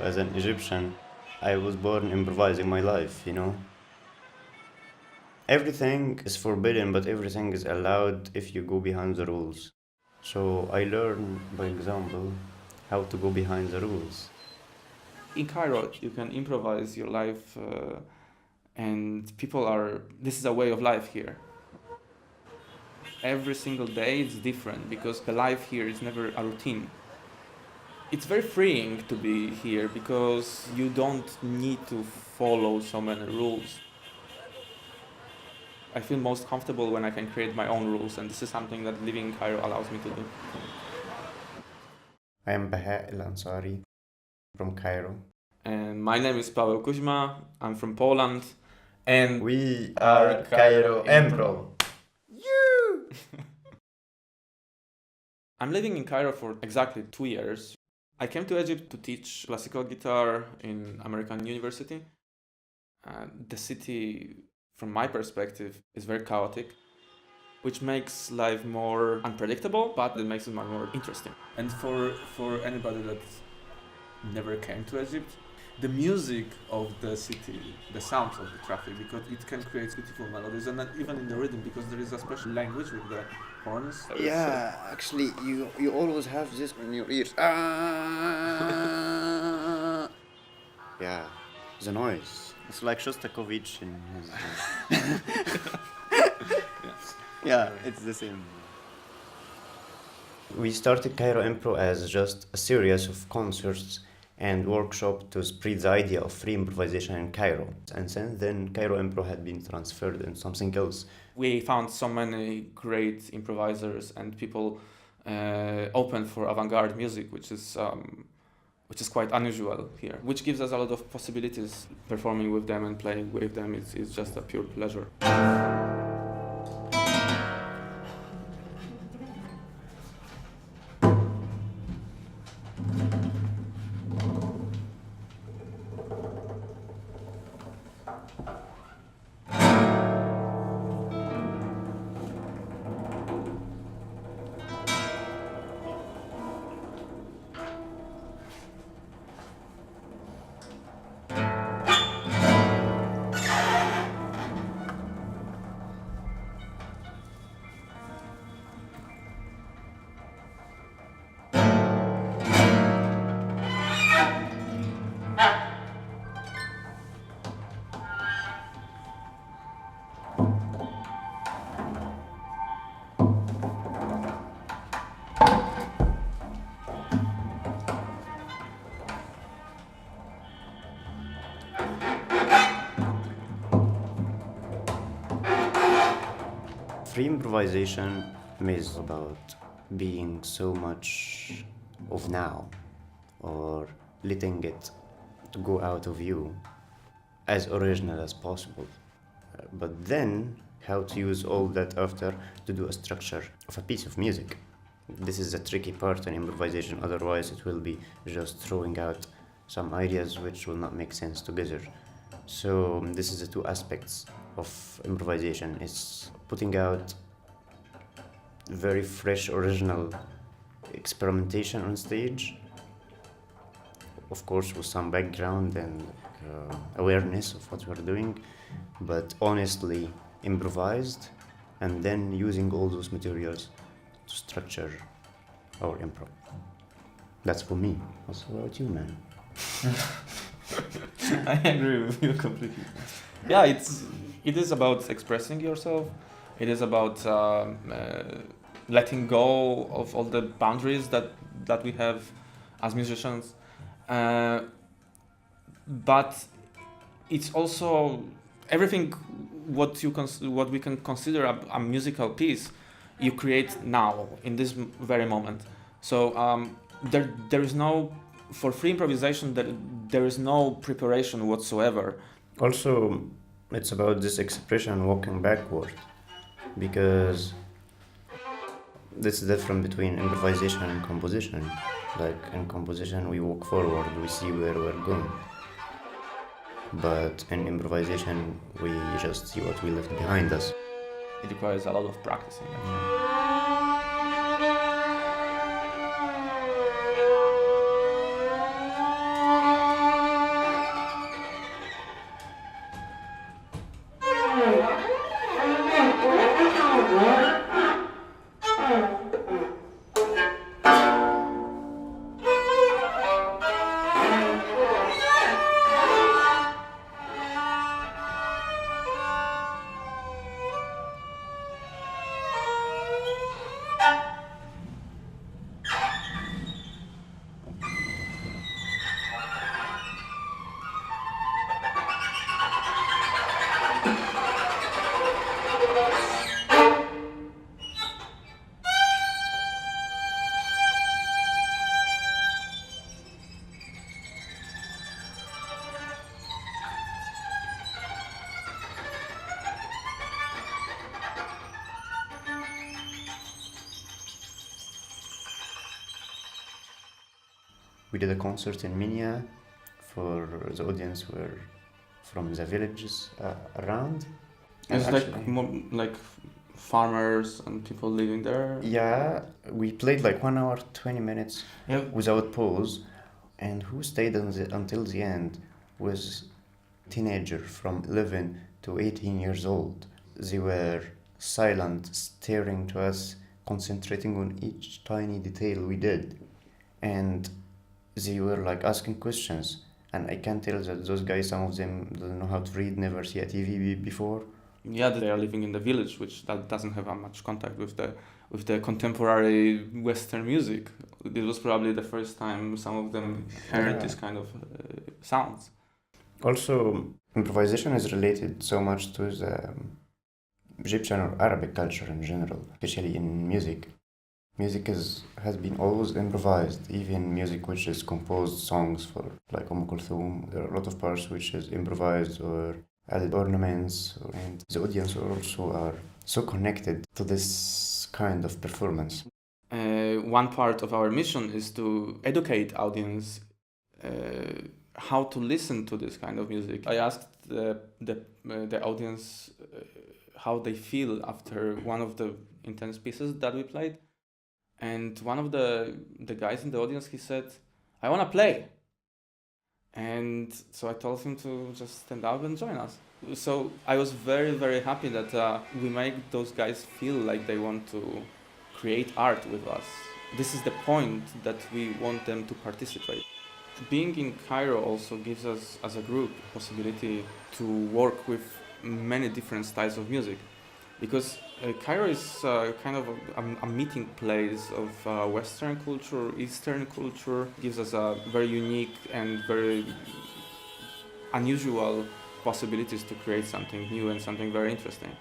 as an Egyptian, I was born improvising my life, you know? Everything is forbidden, but everything is allowed if you go behind the rules. So I learned, by example, how to go behind the rules. In Cairo, you can improvise your life, and this is a way of life here. Every single day it's different because the life here is never a routine. It's very freeing to be here because you don't need to follow so many rules. I feel most comfortable when I can create my own rules, and this is something that living in Cairo allows me to do. I am Bahaa Al-Ansari from Cairo. And my name is Paweł Kuźma, I'm from Poland, and we are Cairo Impro. I'm living in Cairo for exactly 2 years. I came to Egypt to teach classical guitar in American university. The city, from my perspective, is very chaotic, which makes life more unpredictable, but it makes it more interesting. And for anybody that never came to Egypt, the music of the city, the sounds of the traffic, because it can create beautiful melodies, and then even in the rhythm, because there is a special language with the horns. Yeah, actually, you always have this in your ears. Yeah, the noise. It's like Shostakovich in his... Yeah, it's the same. We started Cairo Impro as just a series of concerts and workshop to spread the idea of free improvisation in Cairo. And since then, Cairo Impro had been transferred into something else. We found so many great improvisers and people open for avant-garde music, which is quite unusual here, which gives us a lot of possibilities. Performing with them and playing with them is just a pure pleasure. Free improvisation is about being so much of now, or letting it to go out of you as original as possible. But then, how to use all that after to do a structure of a piece of music. This is the tricky part in improvisation, otherwise it will be just throwing out some ideas which will not make sense together. So this is the two aspects of improvisation. It's putting out very fresh, original experimentation on stage, of course with some background and awareness of what we're doing, but honestly improvised, and then using all those materials to structure our improv. That's for me. What's about you, man? I agree with you completely. Yeah, it is about expressing yourself. It is about letting go of all the boundaries that we have as musicians. But it's also everything what we can consider a musical piece you create now in this very moment. So there is no, for free improvisation, there is no preparation whatsoever. Also, it's about this expression walking backward, because this is different between improvisation and composition. Like in composition we walk forward, we see where we're going. But in improvisation we just see what we left behind us. It requires a lot of practicing. We did a concert in Minya for the audience were from the villages around. It's And like actually- more like farmers and people living there. Yeah, we played like 1 hour, 20 minutes Yeah. without pause. And who stayed until the end was teenager from 11 to 18 years old. They were silent, staring to us, concentrating on each tiny detail we did. And they were like asking questions. And I can tell that those guys, some of them don't know how to read, never see a TV before. Yeah, they are living in the village, which that doesn't have much contact with the contemporary Western music. It was probably the first time some of them heard this kind of sounds. Also, improvisation is related so much to the Egyptian or Arabic culture in general, especially in music. Music has been always improvised, even music which is composed songs for like Kulthum. There are a lot of parts which is improvised or added ornaments, and the audience also are so connected to this kind of performance. One part of our mission is to educate audience how to listen to this kind of music. I asked the audience how they feel after one of the intense pieces that we played, and one of the guys in the audience, he said, "I want to play." And so I told him to just stand up and join us. So I was very, very happy that we make those guys feel like they want to create art with us. This is the point, that we want them to participate. Being in Cairo also gives us, as a group, possibility to work with many different styles of music. Because Cairo is kind of a meeting place of Western culture, Eastern culture. Gives us a very unique and very unusual possibilities to create something new and something very interesting.